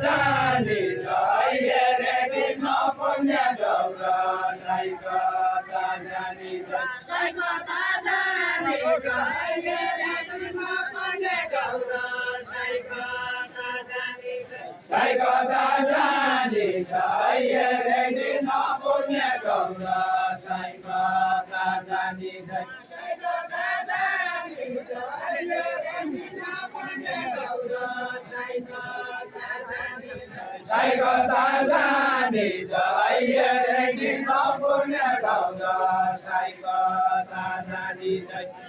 जाने जय रे दिन पुण्य गौरा साई कथा जाने साई कथा जाने जय रे दिन पुण्य गौरा साई कथा जाने साई कथा जाने जय रे दिन पुण्य गौरा साई कथा जाने साई कथा जाने जय रे दिन पुण्य गौरा साई कथा साई कथा जाने जय रे दिन पुण्य गौरा साई कथा जाने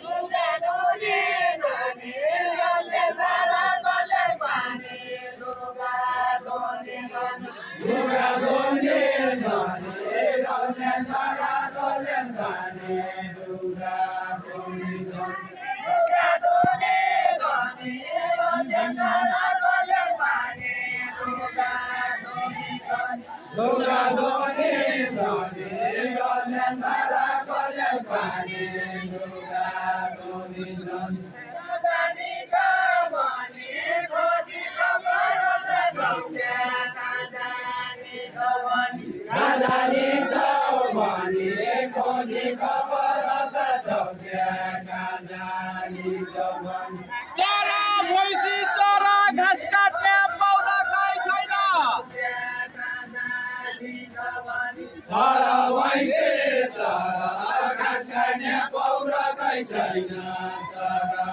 लुगा धोने धनी गले धारा गले पानी लुगा धोने धनी लुगा धोने धनी गले धारा गले पानी लुगा धोने धनी लुगा धोने धनी गले धारा गले पानी लुगा धोने धनी लुगा धोने धनी गले धारा गले पानी लुगा धोने धनी जानी जवानी खोजी खबर सौख्या जानी जवानी जानी जवानी खोजी खबर सौख्या जानी जवानी चरा भैँसी चरा घाँस काट्ने पाउला गाई छैन चरा भैँसी चरा घाँस काट्ने पाउला गाई छैन चरा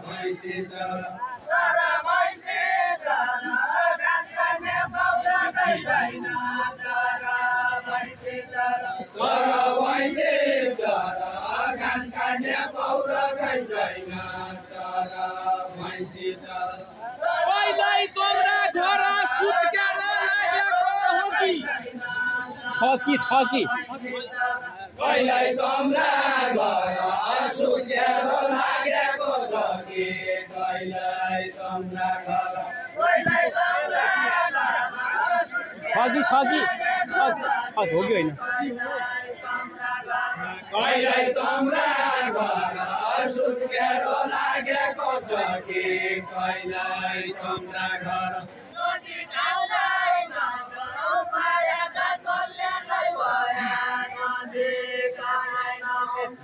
भैँसी चरा चरा भैँसी चरा घाँस काट्ने पाउला गाई छैन चरा भैँसी चरा चरा भैँसी चरा घाँस काट्ने पाउला गाई छैन चरा भैँसी चरा पहिल्यै तोम्रा घर सुत्केर लागेको हो कि पहिल्यै तोम्रा घर सुत्केर लागेको छ कि पहिल्यै तोम्रा घर पहिल्यै तोम्रा हो कि होइन पहिल्यै तोम्रा घर सुत्केर लागेको छ कि पहिल्यै तोम्रा घर नजिक आउँदैन मायाका चल्ले छै भया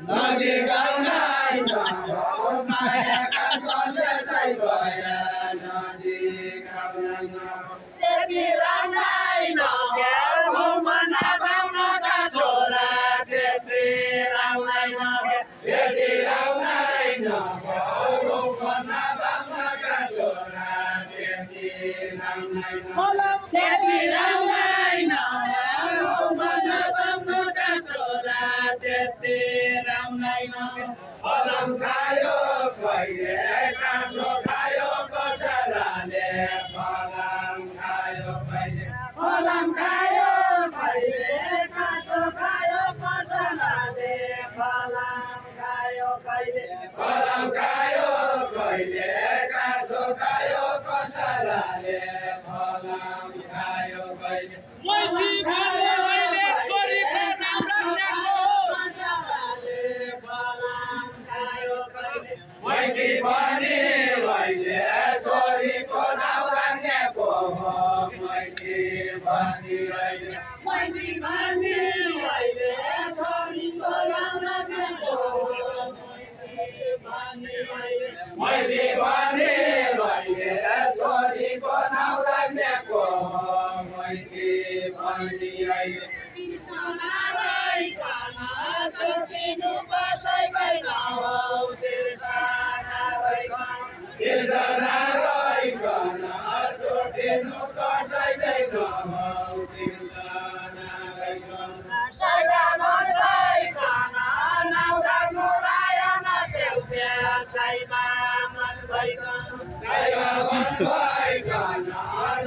नजिक आउँदैन मायाका चल्ले छै भया नजिक आउँदैन त्यति राउँदैन हो मना बाउनका छोरा त्यति राउँदैन त्यति राउँदैन हो मना बाउनका छोरा त्यति राउँदैन त्यति राउँदैन हो मना बाउनका छोरा त्यति राउँदैन फलम खायो कहिले काँसो खायो कसराले फलम खायो कहिले फलम खायो कहिले काँसो खायो कसराले फलम खायो कहिले फलम खायो कहिले काँसो खायो कसराले फलम खायो कहिले मैथी भने अहिले छोरीको नाम राख्नेको मैथी भने अहिले छोरीको नाम राख्नेको हो मैथी भने अहिले मैथी भने अहिले छोरीको नाम राख्नेको हो मैथी भने अहिले छोरीको नाम राख्नेको हो मैथी भने अहिले छोटिनु बसाइदैन हौ तिर्सना रहिकन छोटिनु कसैदैन हौ तिर्सना रहिकन साइबा मन भइकन नाउरा मोरायन छेउत्या साइबा मन भइकन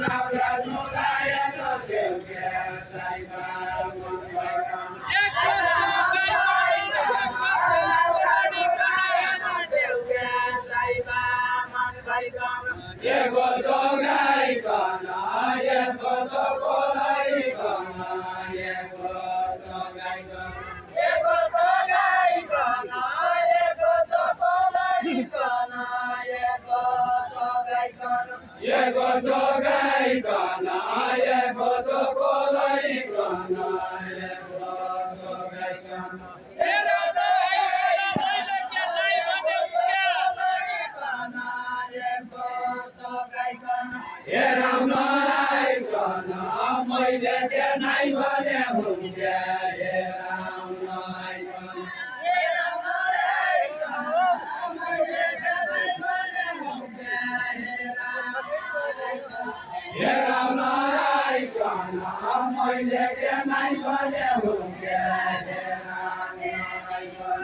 नाउरा मोरायन छेउत्या साइबा मन भइकन एको जोगाइकन एको जोगाइकन एको जोगाइकन एको जोगाइकन एको जोगाइकन एको जोगाइकन एको जोगाइकन भने हुन्क्या हे राम नआइकन हे राम नआइकन मैले के नै भने हुन्क्या हे राम नआइकन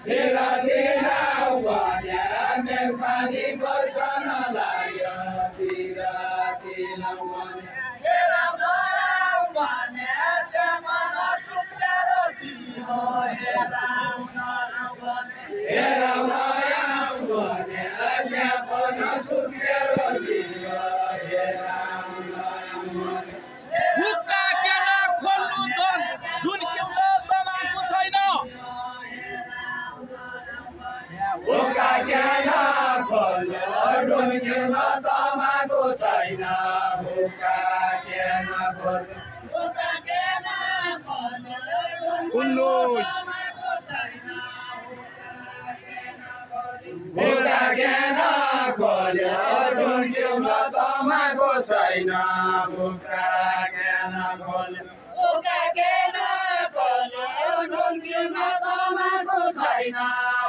तेरा तेरा वाल्या मेघमाली बर्सन लाग्यो तेरा तेरा वाल्या तेरा वाल्या जमन सुत्केरो छियो हे राम तेरा वाल्या जमन सुत्केरो छियो हे राम हुक्का केला खोल्नु धन ढुन्क्याउन तमाको छैन हुक्का केला खोल्नु ढुन्क्याउन तमाको छैन हुक्का केला खोल्नु उल्लु हुक्का केला खोल्यो ढुन्क्याउन तमाको छैन हुक्का केला खोल्यो हुक्का केला खोल्यो ढुन्क्याउन तमाको छैन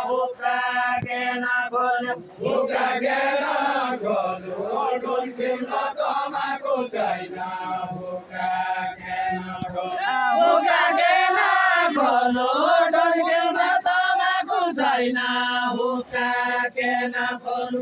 हुक्का केला खोल्यो हुक्का केला खोल्यो ढुन्क्याउन तमाको छैन हुक्का केला खोल्यो हुक्का केला खोल्यो ढुन्क्याउन तमाको छैन हुक्का केला खोल्यो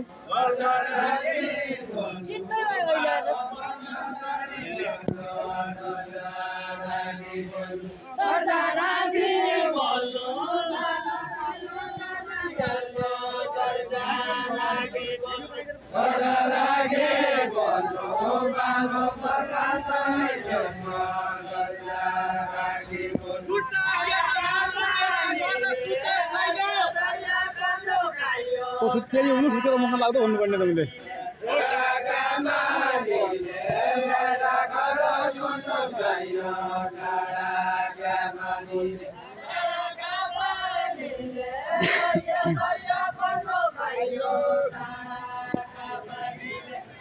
सुत्केरी हुनु सुतेर मुख लाग्दो भन्नुपर्ने तपाईँले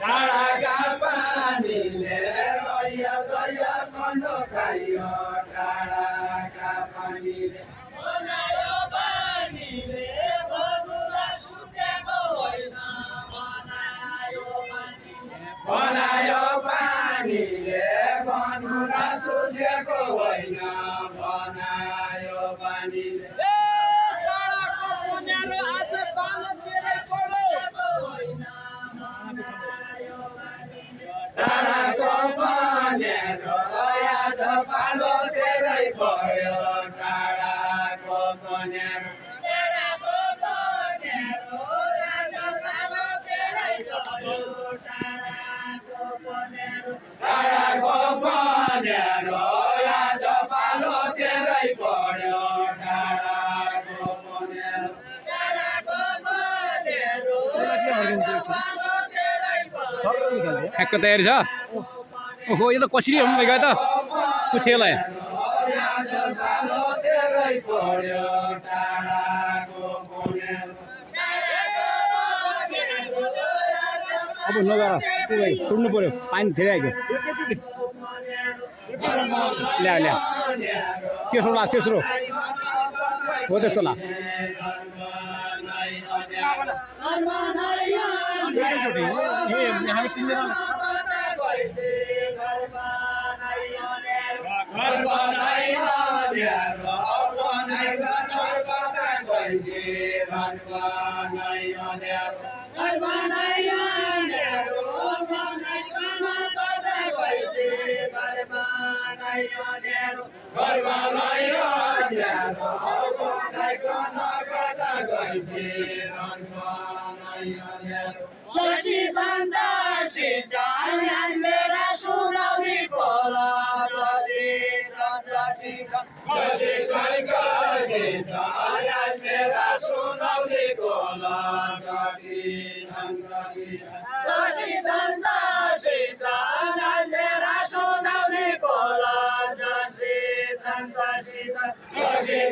डाँडाका पानीले दया दया कन्डो खाइयो डाँडाका पानीले बनायो पानीले बनुलाई सुकेको होइन बनायो पानीले बनुलाई सुकेको होइन बनायो पानीले डाँडाको पनेरो आज पालो तेरै पऱ्यो डाँडाको पनेरो डाँडाको पनेरो आज पालो तेरै पऱ्यो डाँडाको पनेरो डाँडाको पनेरो आज पालो तेरै पऱ्यो डाँडाको पनेरो डाँडाको पनेरो ठ्याक्क तयारी छ ओहो यो त कसरी हुनु गयो त पुछेलाई अब नगर छोड्नु पर्यो पानी धेरै आइगयो ल्या ल्या तेस्रो ला तेस्रो हो त्यस्तो ला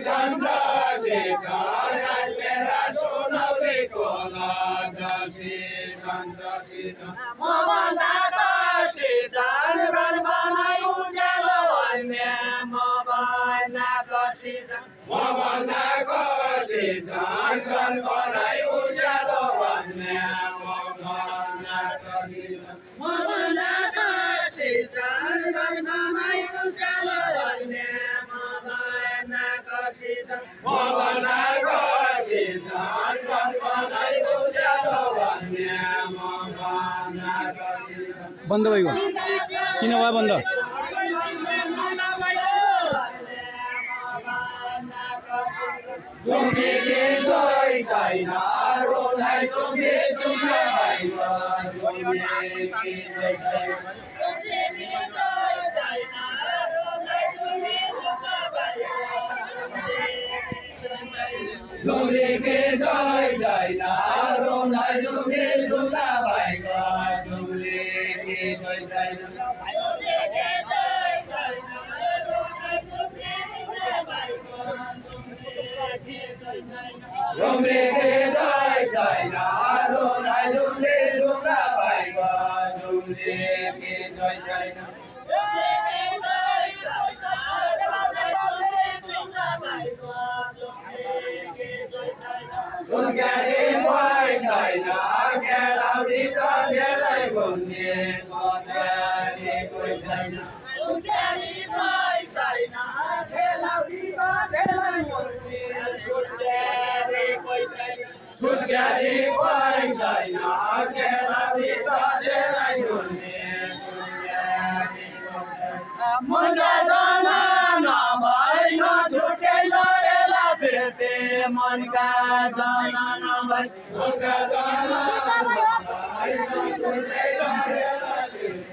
Chanda, दशी सन्तोषी मभन्दा कसी छन् घर बनाई उज्यालो अन्य मभन्दा कसी छन् मभन्दा कसी छन् घर बनाई उज्यालो भन्ने मभन्दा कसी छन् मभन्दा कसी छन् घर बनाई उज्यालो अन्य मभन्दा कसी छन् मभन्दा कसी छन् घर बनाई उज्यालो भन्ने मभन्दा कसी छन् बन्द भयो किन भयो बन्द तुम्ही जोई छैन रोलाई तुम्ही जुम्ला भइल तुम्ही जोई छैन तुम्ही जोई छैन रोलाई तुम्ही जुम्ला भइल तुम्ही जोई छैन तुम्ही जोई छैन रोलाई तुम्ही जुम्ला भइल तुम्ही जोई छैन सुनगारी भइ छैन खेलाउडी त धेरै घुम्ने सुनगारी कोही छैन सुत्केरी भइ छैन खेलाउडी त धेरै घुम्ने सुत्केरी कोही छैन सुनगारी भइ छैन खेलाउडी त धेरै घुम्ने सुनगारी कोही छैन मनका जना नभई नछुटे लडेला फिर्ते मनका जना नभई मनका जना नभई नछुटे लडेला